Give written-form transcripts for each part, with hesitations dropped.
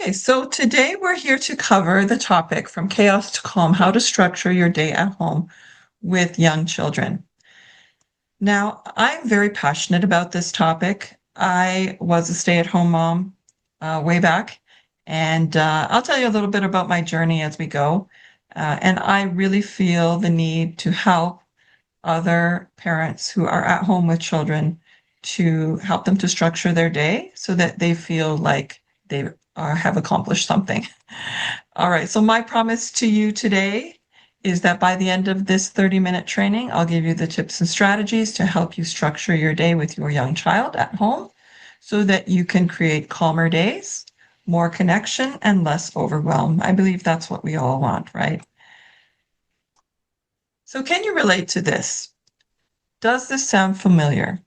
Okay, so today we're here to cover the topic from chaos to calm, how to structure your day at home with young children. Now, I'm very passionate about this topic. I was a stay-at-home mom way back, and I'll tell you a little bit about my journey as we go. And I really feel the need to help other parents who are at home with children to help them to structure their day so that they feel like they have accomplished something. All right, so my promise to you today is that by the end of this 30-minute training, I'll give you the tips and strategies to help you structure your day with your young child at home so that you can create calmer days, more connection, and less overwhelm. I believe that's what we all want, right? So can you relate to this? Does this sound familiar?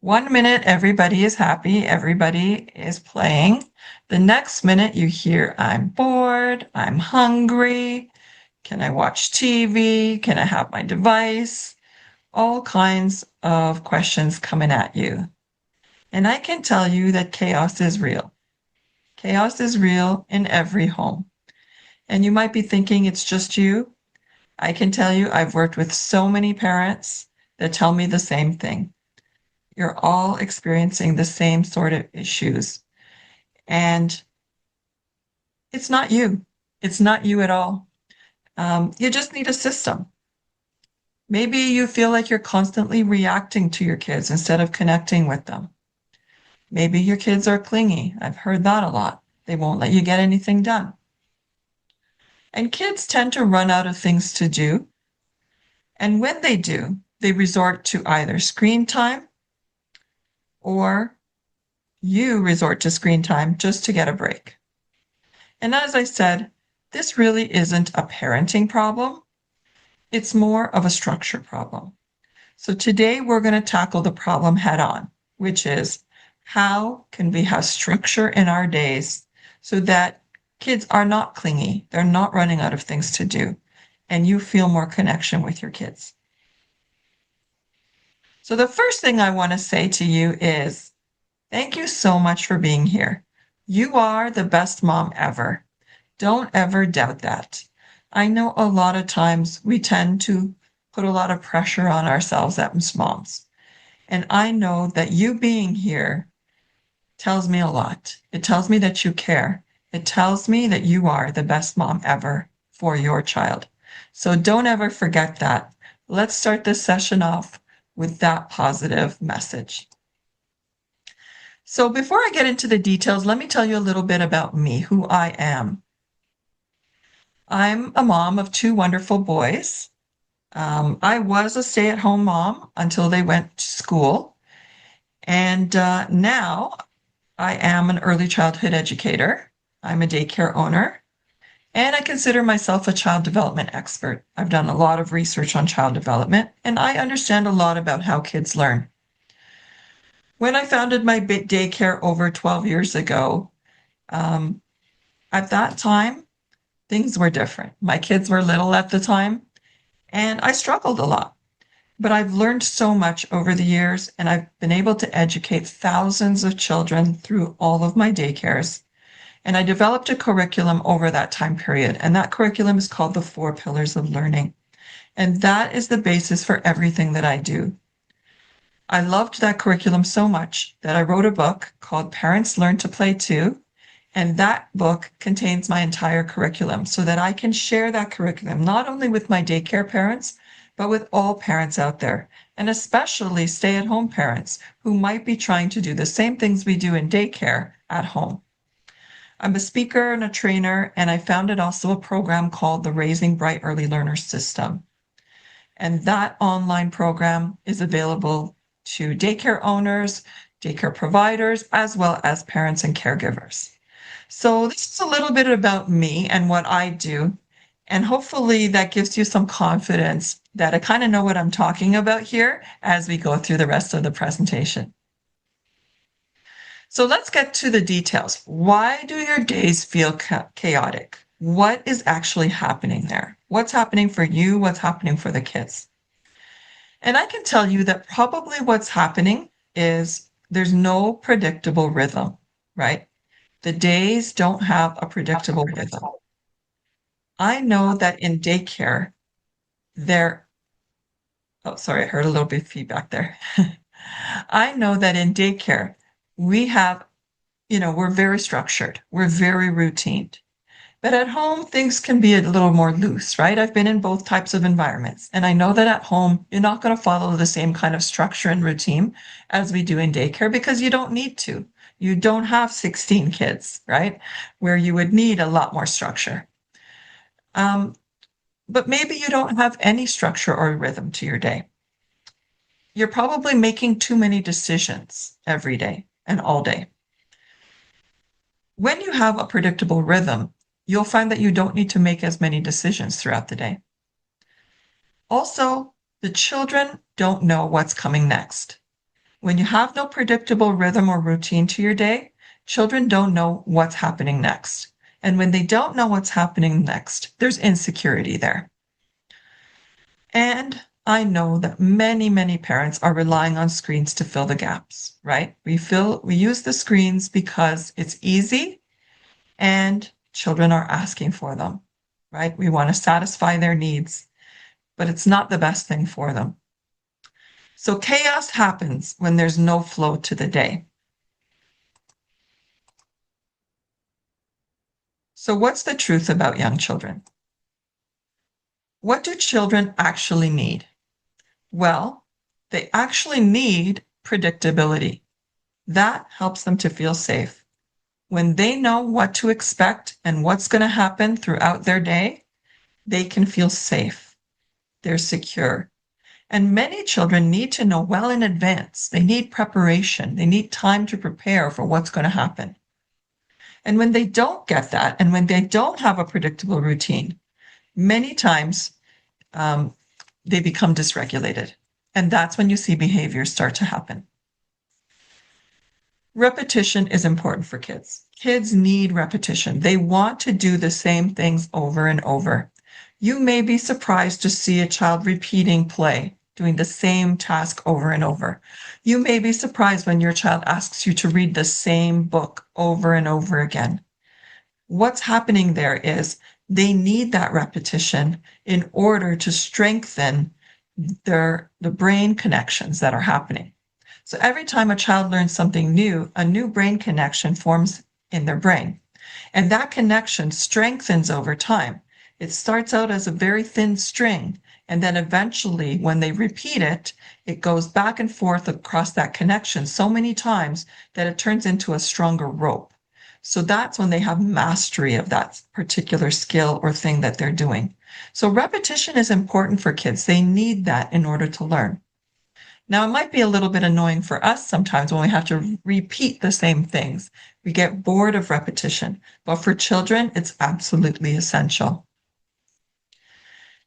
1 minute, everybody is happy, everybody is playing. The next minute, you hear, I'm bored, I'm hungry. Can I watch TV? Can I have my device? All kinds of questions coming at you. And I can tell you that chaos is real. Chaos is real in every home. And you might be thinking it's just you. I can tell you I've worked with so many parents that tell me the same thing. You're all experiencing the same sort of issues. And it's not you. It's not you at all. You just need a system. Maybe you feel like you're constantly reacting to your kids instead of connecting with them. Maybe your kids are clingy. I've heard that a lot. They won't let you get anything done. And kids tend to run out of things to do. And when they do, they resort to either screen time or you resort to screen time just to get a break. And as I said, this really isn't a parenting problem. It's more of a structure problem. So today we're going to tackle the problem head on, which is how can we have structure in our days so that kids are not clingy, they're not running out of things to do, and you feel more connection with your kids. So the first thing I want to say to you is thank you so much for being here. You are the best mom ever. Don't ever doubt that. I know a lot of times we tend to put a lot of pressure on ourselves as moms. And I know that you being here tells me a lot. It tells me that you care. It tells me that you are the best mom ever for your child. So don't ever forget that. Let's start this session off with that positive message. So before I get into the details, let me tell you a little bit about me, who I am. I'm a mom of two wonderful boys. I was a stay-at-home mom until they went to school. And now I am an early childhood educator. I'm a daycare owner. And I consider myself a child development expert. I've done a lot of research on child development, and I understand a lot about how kids learn. When I founded my daycare over 12 years ago, at that time, things were different. My kids were little at the time, and I struggled a lot. But I've learned so much over the years, and I've been able to educate thousands of children through all of my daycares. And I developed a curriculum over that time period, and that curriculum is called the 4 Pillars of Learning. And that is the basis for everything that I do. I loved that curriculum so much that I wrote a book called Parents Learn to Play Too, and that book contains my entire curriculum so that I can share that curriculum not only with my daycare parents, but with all parents out there, and especially stay-at-home parents who might be trying to do the same things we do in daycare at home. I'm a speaker and a trainer, and I founded also a program called the Raising Bright Early Learners System. And that online program is available to daycare owners, daycare providers, as well as parents and caregivers. So this is a little bit about me and what I do, and hopefully that gives you some confidence that I kind of know what I'm talking about here as we go through the rest of the presentation. So let's get to the details. Why do your days feel chaotic? What is actually happening there? What's happening for you? What's happening for the kids? And I can tell you that probably what's happening is there's no predictable rhythm, right? The days don't have a predictable rhythm. I know that in daycare, there, oh, sorry, I heard a little bit of feedback there. I know that in daycare, we have, we're very structured, we're very routine. But at home, things can be a little more loose, right? I've been in both types of environments, and I know that at home, you're not going to follow the same kind of structure and routine as we do in daycare because you don't need to. You don't have 16 kids, right? Where you would need a lot more structure. Um, but maybe you don't have any structure or rhythm to your day. You're probably making too many decisions every day and all day. When you have a predictable rhythm, you'll find that you don't need to make as many decisions throughout the day. Also, the children don't know what's coming next. When you have no predictable rhythm or routine to your day, children don't know what's happening next. And when they don't know what's happening next, there's insecurity there. And I know that many, many parents are relying on screens to fill the gaps, right? We use the screens because it's easy and children are asking for them, right? We want to satisfy their needs, but it's not the best thing for them. So chaos happens when there's no flow to the day. So what's the truth about young children? What do children actually need? Well, they actually need predictability. That helps them to feel safe. When they know what to expect and what's going to happen throughout their day, they can feel safe. They're secure. And many children need to know well in advance. They need preparation. They need time to prepare for what's going to happen. And when they don't get that, and when they don't have a predictable routine, many times they become dysregulated. And that's when you see behaviors start to happen. Repetition is important for kids. Kids need repetition. They want to do the same things over and over. You may be surprised to see a child repeating play, doing the same task over and over. You may be surprised when your child asks you to read the same book over and over again. What's happening there is they need that repetition in order to strengthen the brain connections that are happening. So every time a child learns something new, a new brain connection forms in their brain. And that connection strengthens over time. It starts out as a very thin string, and then eventually, when they repeat it, it goes back and forth across that connection so many times that it turns into a stronger rope. So that's when they have mastery of that particular skill or thing that they're doing. So repetition is important for kids. They need that in order to learn. Now, it might be a little bit annoying for us sometimes when we have to repeat the same things. We get bored of repetition, but for children, it's absolutely essential.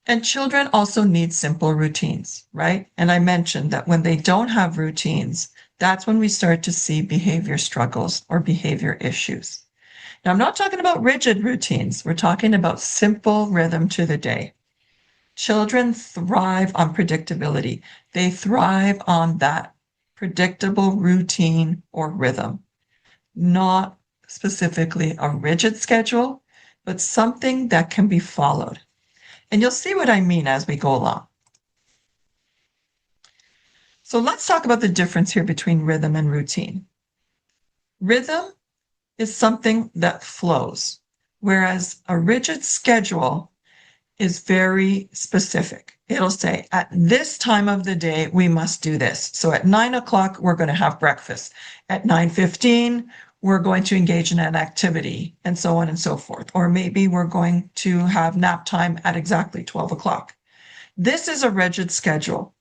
And children also need simple routines, right? And I mentioned that when they don't have routines, that's when we start to see behavior struggles or behavior issues. Now, I'm not talking about rigid routines. We're talking about simple rhythm to the day. Children thrive on predictability. They thrive on that predictable routine or rhythm, not specifically a rigid schedule, but something that can be followed. And you'll see what I mean as we go along. So let's talk about the difference here between rhythm and routine. Rhythm is something that flows, whereas a rigid schedule is very specific. It'll say, at this time of the day, we must do this. So at 9 o'clock, we're going to have breakfast. At 9:15, we're going to engage in an activity, and so on and so forth. Or maybe we're going to have nap time at exactly 12 o'clock. This is a rigid schedule.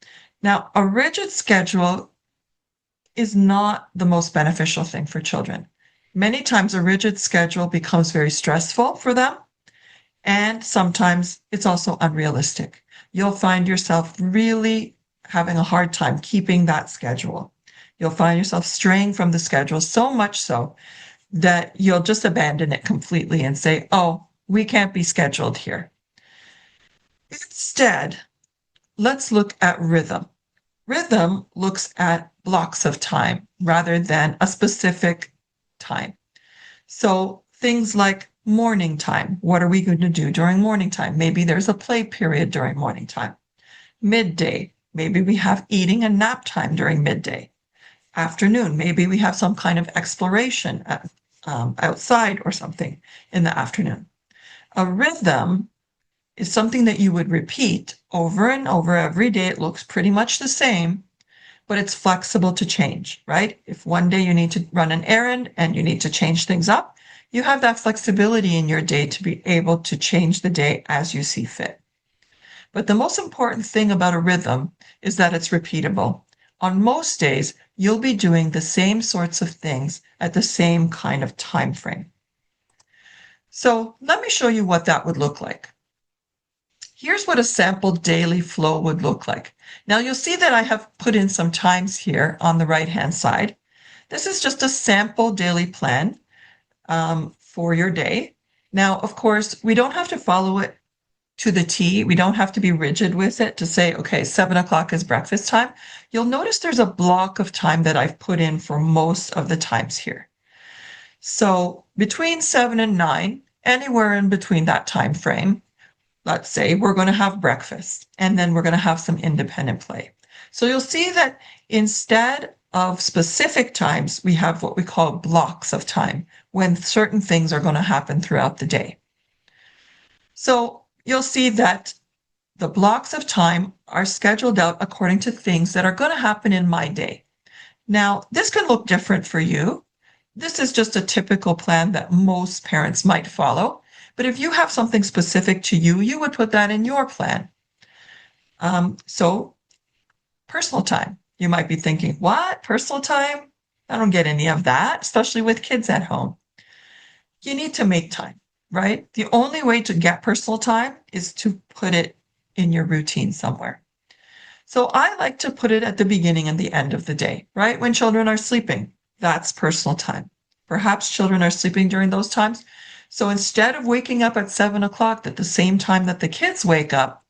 Now, a rigid schedule is not the most beneficial thing for children. Many times a rigid schedule becomes very stressful for them, and sometimes it's also unrealistic. You'll find yourself really having a hard time keeping that schedule. You'll find yourself straying from the schedule so much so that you'll just abandon it completely and say, oh, we can't be scheduled here. Instead, let's look at rhythm. Rhythm looks at blocks of time rather than a specific time. So things like morning time. What are we going to do during morning time? Maybe there's a play period during morning time. Midday, maybe we have eating and nap time during midday. Afternoon, maybe we have some kind of exploration outside or something in the afternoon. A rhythm is something that you would repeat over and over every day. It looks pretty much the same, but it's flexible to change, right? If one day you need to run an errand and you need to change things up, you have that flexibility in your day to be able to change the day as you see fit. But the most important thing about a rhythm is that it's repeatable. On most days, you'll be doing the same sorts of things at the same kind of time frame. So let me show you what that would look like. Here's what a sample daily flow would look like. Now you'll see that I have put in some times here on the right-hand side. This is just a sample daily plan for your day. Now, of course, we don't have to follow it to the T. We don't have to be rigid with it to say, okay, 7 o'clock is breakfast time. You'll notice there's a block of time that I've put in for most of the times here. So between 7 and 9, anywhere in between that time frame, let's say we're going to have breakfast and then we're going to have some independent play. So you'll see that instead of specific times, we have what we call blocks of time when certain things are going to happen throughout the day. So you'll see that the blocks of time are scheduled out according to things that are going to happen in my day. Now, this can look different for you. This is just a typical plan that most parents might follow. But if you have something specific to you, you would put that in your plan. So personal time, you might be thinking, what? Personal time? I don't get any of that, especially with kids at home. You need to make time, right? The only way to get personal time is to put it in your routine somewhere. So I like to put it at the beginning and the end of the day, right? When children are sleeping, that's personal time. Perhaps children are sleeping during those times. So instead of waking up at 7 o'clock at the same time that the kids wake up,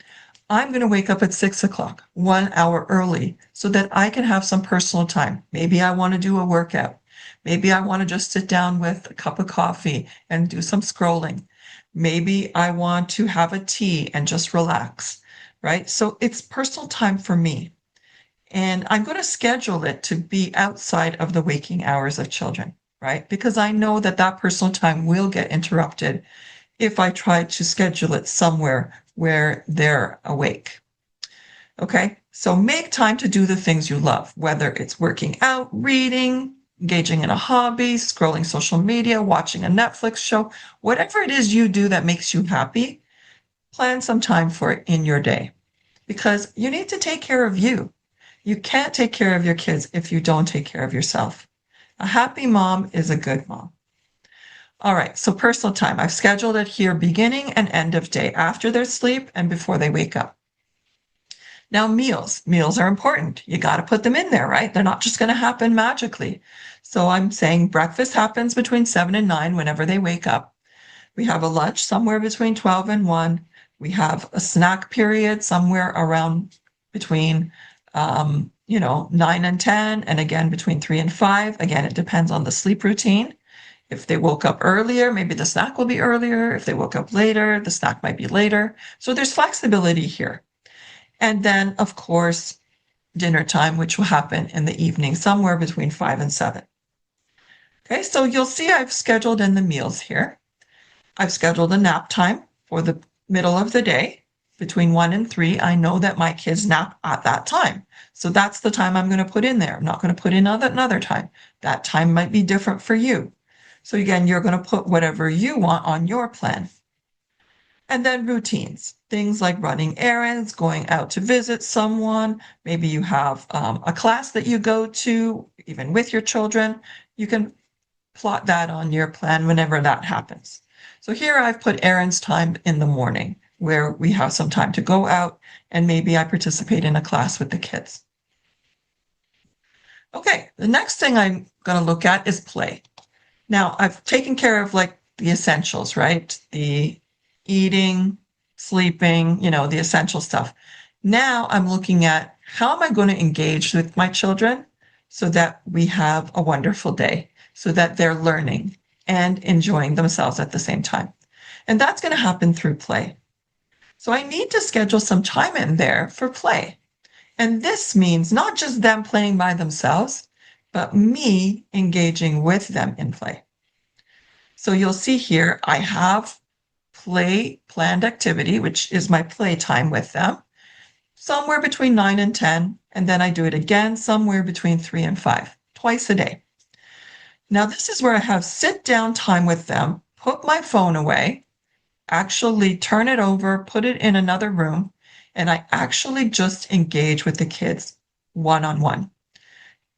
I'm going to wake up at 6 o'clock, 1 hour early, so that I can have some personal time. Maybe I want to do a workout. Maybe I want to just sit down with a cup of coffee and do some scrolling. Maybe I want to have a tea and just relax, right? So it's personal time for me. And I'm going to schedule it to be outside of the waking hours of children, right? Because I know that that personal time will get interrupted if I try to schedule it somewhere where they're awake. Okay, so make time to do the things you love, whether it's working out, reading, engaging in a hobby, scrolling social media, watching a Netflix show, whatever it is you do that makes you happy, plan some time for it in your day because you need to take care of you. You can't take care of your kids if you don't take care of yourself. A happy mom is a good mom. All right, so personal time. I've scheduled it here beginning and end of day, after their sleep and before they wake up. Now, meals. Meals are important. You got to put them in there, right? They're not just going to happen magically. So I'm saying breakfast happens between 7 and 9 whenever they wake up. We have a lunch somewhere between 12 and 1. We have a snack period somewhere around between 9 and 10, and again between 3 and 5. Again, it depends on the sleep routine. If they woke up earlier, maybe the snack will be earlier. If they woke up later, the snack might be later. So there's flexibility here. And then, of course, dinner time, which will happen in the evening, somewhere between 5 and 7. Okay, so you'll see I've scheduled in the meals here. I've scheduled a nap time for the middle of the day. Between 1 and 3, I know that my kids nap at that time. So that's the time I'm going to put in there. I'm not going to put in another time. That time might be different for you. So again, you're going to put whatever you want on your plan. And then routines, things like running errands, going out to visit someone. Maybe you have a class that you go to, even with your children. You can plot that on your plan whenever that happens. So here I've put errands time in the morning where we have some time to go out and maybe I participate in a class with the kids. Okay, the next thing I'm going to look at is play. Now I've taken care of like the essentials, right? The eating, sleeping, the essential stuff. Now I'm looking at how am I going to engage with my children so that we have a wonderful day, so that they're learning. and enjoying themselves at the same time. And that's going to happen through play. So I need to schedule some time in there for play. And this means not just them playing by themselves, but me engaging with them in play. So you'll see here, I have play planned activity, which is my play time with them, somewhere between 9 and 10. And then I do it again somewhere between 3 and 5, twice a day. Now, this is where I have sit down time with them, put my phone away, actually turn it over, put it in another room, and I actually just engage with the kids one-on-one.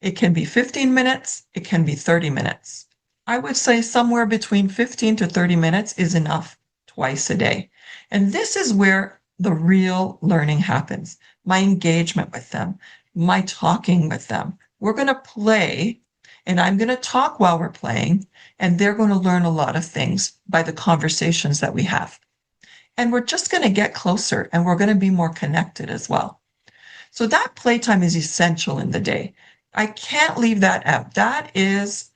It can be 15 minutes, it can be 30 minutes. I would say somewhere between 15 to 30 minutes is enough twice a day. And this is where the real learning happens. My engagement with them, my talking with them. We're going to play, and I'm going to talk while we're playing, and they're going to learn a lot of things by the conversations that we have. And we're just going to get closer, and we're going to be more connected as well. So that playtime is essential in the day. I can't leave that out. That is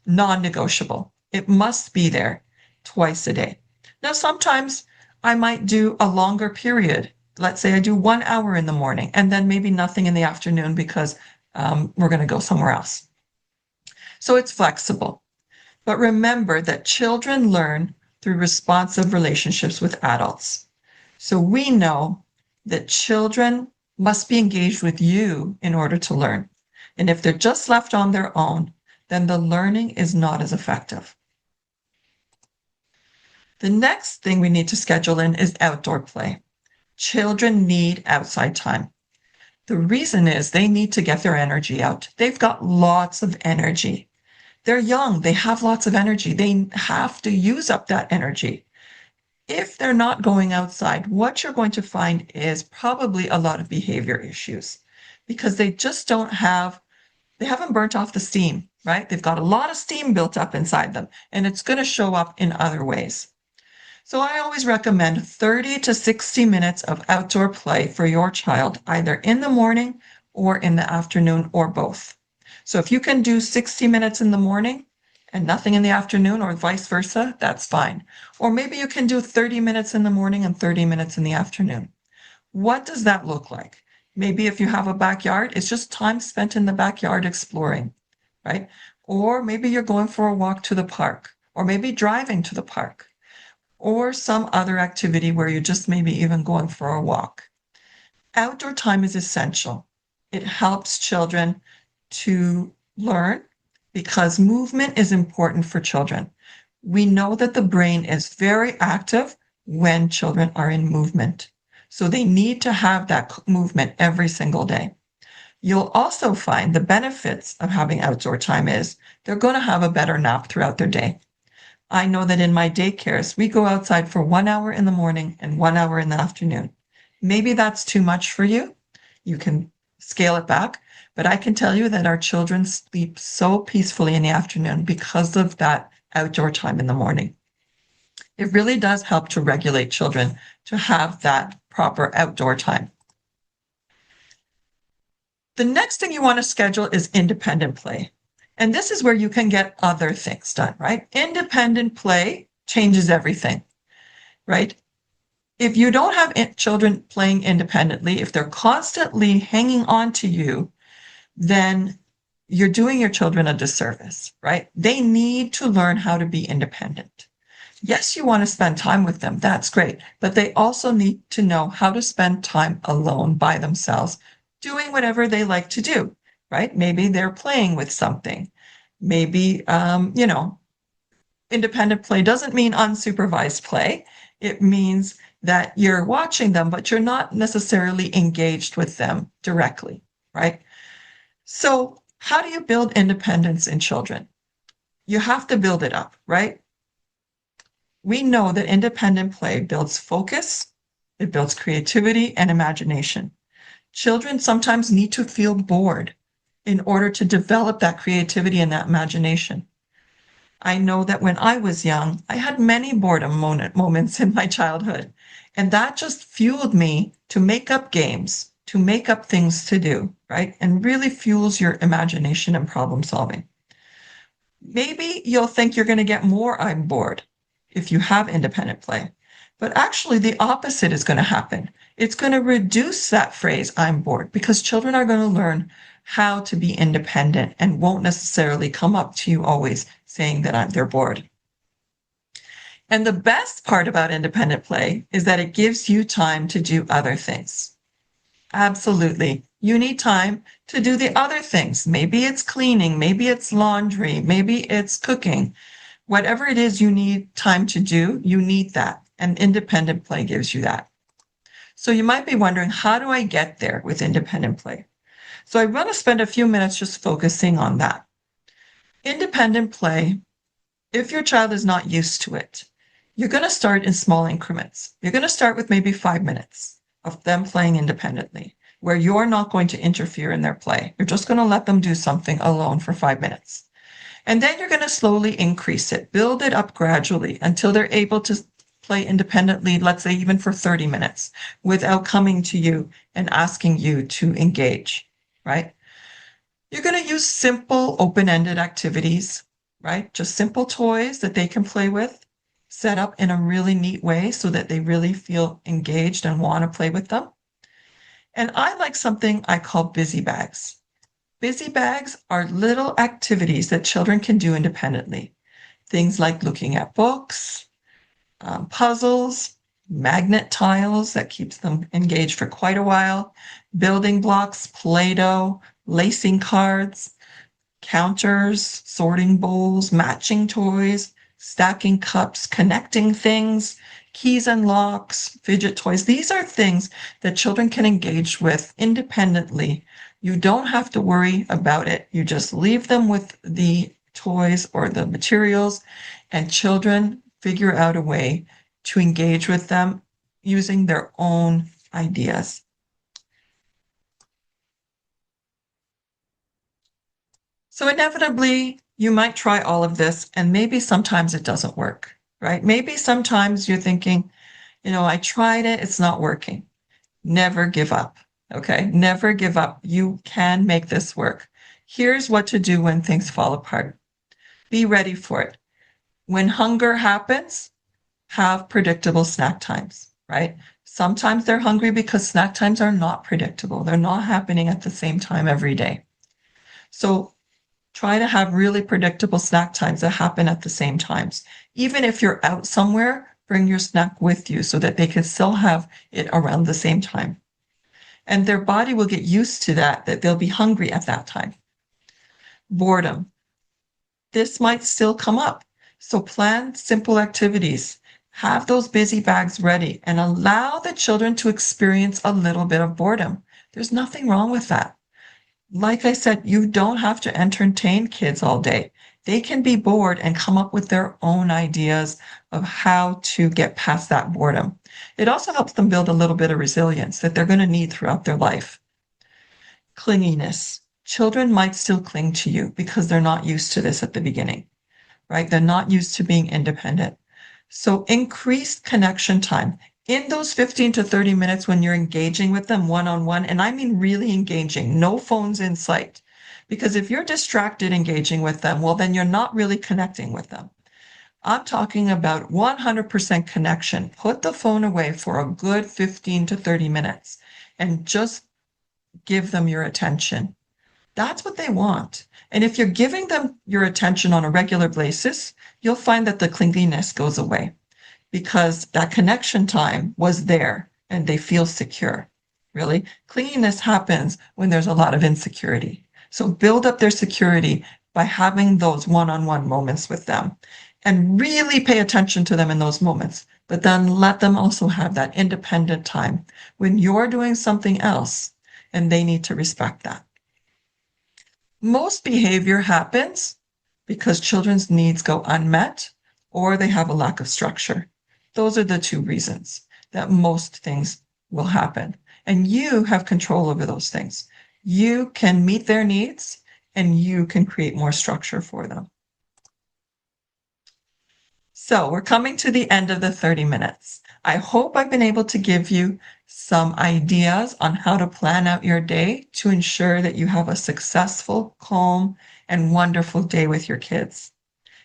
non-negotiable. It must be there twice a day. Now, sometimes I might do a longer period. Let's say I do 1 hour in the morning and then maybe nothing in the afternoon because we're going to go somewhere else. So it's flexible. But remember that children learn through responsive relationships with adults. So we know that children must be engaged with you in order to learn. And if they're just left on their own, then the learning is not as effective. The next thing we need to schedule in is outdoor play. Children need outside time. The reason is they need to get their energy out. They've got lots of energy. They're young, they have lots of energy. They have to use up that energy. If they're not going outside, what you're going to find is probably a lot of behavior issues because they just they haven't burnt off the steam, right? They've got a lot of steam built up inside them, and it's going to show up in other ways. So I always recommend 30 to 60 minutes of outdoor play for your child, either in the morning or in the afternoon or both. So if you can do 60 minutes in the morning and nothing in the afternoon or vice versa, that's fine. Or maybe you can do 30 minutes in the morning and 30 minutes in the afternoon. What does that look like? Maybe if you have a backyard, it's just time spent in the backyard exploring, right? Or maybe you're going for a walk to the park, or maybe driving to the park, or some other activity where you're just maybe even going for a walk. Outdoor time is essential. It helps children to learn because movement is important for children. We know that the brain is very active when children are in movement. So they need to have that movement every single day. You'll also find the benefits of having outdoor time is they're going to have a better nap throughout their day. I know that in my daycares, we go outside for 1 hour in the morning and 1 hour in the afternoon. Maybe that's too much for you. You can scale it back, but I can tell you that our children sleep so peacefully in the afternoon because of that outdoor time in the morning. It really does help to regulate children to have that proper outdoor time. The next thing you want to schedule is independent play. And this is where you can get other things done, right? Independent play changes everything, right? If you don't have children playing independently, if they're constantly hanging on to you, then you're doing your children a disservice, right? They need to learn how to be independent. Yes, you want to spend time with them. That's great. But they also need to know how to spend time alone by themselves, doing whatever they like to do, right? Maybe they're playing with something. Maybe, independent play doesn't mean unsupervised play. It means that you're watching them, but you're not necessarily engaged with them directly, right? So how do you build independence in children? You have to build it up, right? We know that independent play builds focus, it builds creativity and imagination. Children sometimes need to feel bored in order to develop that creativity and that imagination. I know that when I was young, I had many boredom moments in my childhood, and that just fueled me to make up games, to make up things to do, right? And really fuels your imagination and problem solving. Maybe you'll think you're going to get more I'm bored if you have independent play, but actually the opposite is going to happen. It's going to reduce that phrase I'm bored because children are going to learn how to be independent and won't necessarily come up to you always saying that they're bored. And the best part about independent play is that it gives you time to do other things. Absolutely. You need time to do the other things. Maybe it's cleaning, maybe it's laundry, maybe it's cooking. Whatever it is you need time to do, you need that. And independent play gives you that. So you might be wondering, how do I get there with independent play? So I want to spend a few minutes just focusing on that. Independent play, if your child is not used to it, you're going to start in small increments. You're going to start with maybe 5 minutes of them playing independently, where you're not going to interfere in their play. You're just going to let them do something alone for 5 minutes. And then you're going to slowly increase it, build it up gradually until they're able to play independently, let's say even for 30 minutes, without coming to you and asking you to engage, right? You're going to use simple open-ended activities, right? Just simple toys that they can play with, set up in a really neat way so that they really feel engaged and want to play with them. And I like something I call busy bags. Busy bags are little activities that children can do independently. Things like looking at books, puzzles, magnet tiles that keeps them engaged for quite a while, building blocks, Play-Doh, lacing cards, counters, sorting bowls, matching toys, stacking cups, connecting things, keys and locks, fidget toys. These are things that children can engage with independently. You don't have to worry about it. You just leave them with the toys or the materials, and children figure out a way to engage with them using their own ideas. So inevitably, you might try all of this, and maybe sometimes it doesn't work, right? Maybe sometimes you're thinking, I tried it, it's not working. Never give up, okay? Never give up. You can make this work. Here's what to do when things fall apart. Be ready for it. When hunger happens, have predictable snack times, right? Sometimes they're hungry because snack times are not predictable. They're not happening at the same time every day. So try to have really predictable snack times that happen at the same times. Even if you're out somewhere, bring your snack with you so that they can still have it around the same time. And their body will get used to that they'll be hungry at that time. Boredom. This might still come up. So plan simple activities. Have those busy bags ready and allow the children to experience a little bit of boredom. There's nothing wrong with that. Like I said, you don't have to entertain kids all day. They can be bored and come up with their own ideas of how to get past that boredom. It also helps them build a little bit of resilience that they're going to need throughout their life. Clinginess. Children might still cling to you because they're not used to this at the beginning, right? They're not used to being independent. So increased connection time. In those 15 to 30 minutes when you're engaging with them one-on-one, and I mean really engaging, no phones in sight. Because if you're distracted engaging with them, well, then you're not really connecting with them. I'm talking about 100% connection. Put the phone away for a good 15 to 30 minutes and just give them your attention. That's what they want. And if you're giving them your attention on a regular basis, you'll find that the clinginess goes away because that connection time was there and they feel secure. Really, clinginess happens when there's a lot of insecurity. So build up their security by having those one-on-one moments with them and really pay attention to them in those moments. But then let them also have that independent time when you're doing something else and they need to respect that. Most behavior happens because children's needs go unmet or they have a lack of structure. Those are the two reasons that most things will happen. And you have control over those things. You can meet their needs and you can create more structure for them. So we're coming to the end of the 30 minutes. I hope I've been able to give you some ideas on how to plan out your day to ensure that you have a successful, calm, and wonderful day with your kids.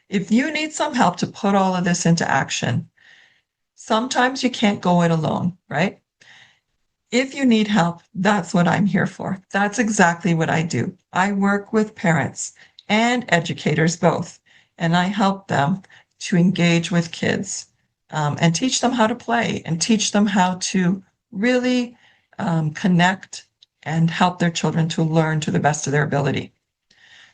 If you need some help to put all of this into action, sometimes you can't go it alone, right? If you need help, that's what I'm here for. That's exactly what I do. I work with parents and educators both, and I help them to engage with kids and teach them how to play and teach them how to really connect and help their children to learn to the best of their ability.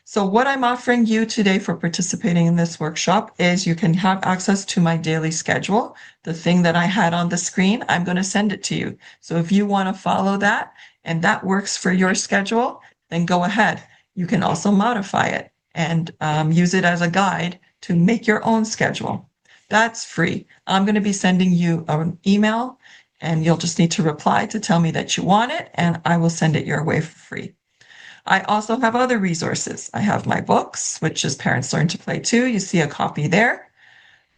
So what I'm offering you today for participating in this workshop is you can have access to my daily schedule. The thing that I had on the screen, I'm going to send it to you. So if you want to follow that and that works for your schedule, then go ahead. You can also modify it and use it as a guide to make your own schedule. That's free. I'm going to be sending you an email and you'll just need to reply to tell me that you want it and I will send it your way for free. I also have other resources. I have my books, which is Parents Learn to Play Too. You see a copy there.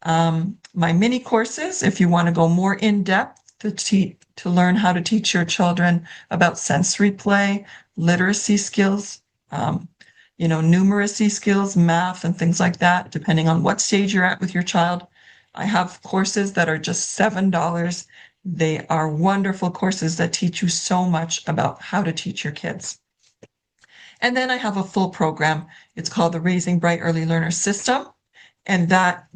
My mini courses, if you want to go more in depth to learn how to teach your children about sensory play, literacy skills, numeracy skills, math, and things like that, depending on what stage you're at with your child. I have courses that are just $7. They are wonderful courses that teach you so much about how to teach your kids. And then I have a full program. It's called the Raising Bright Early Learners System. And that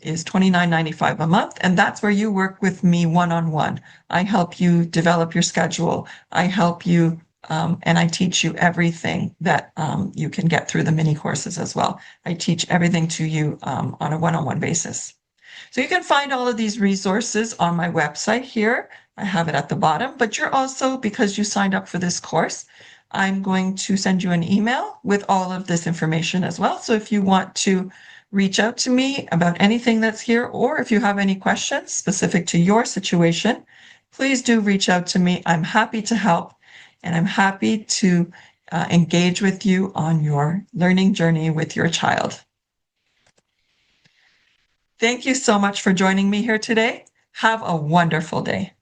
is $29.95 a month. And that's where you work with me one-on-one. I help you develop your schedule. I help you and I teach you everything that you can get through the mini courses as well. I teach everything to you on a one-on-one basis. So you can find all of these resources on my website here. I have it at the bottom, but you're also, because you signed up for this course, I'm going to send you an email with all of this information as well. So if you want to reach out to me about anything that's here, or if you have any questions specific to your situation, please do reach out to me. I'm happy to help, and I'm happy to engage with you on your learning journey with your child. Thank you so much for joining me here today. Have a wonderful day.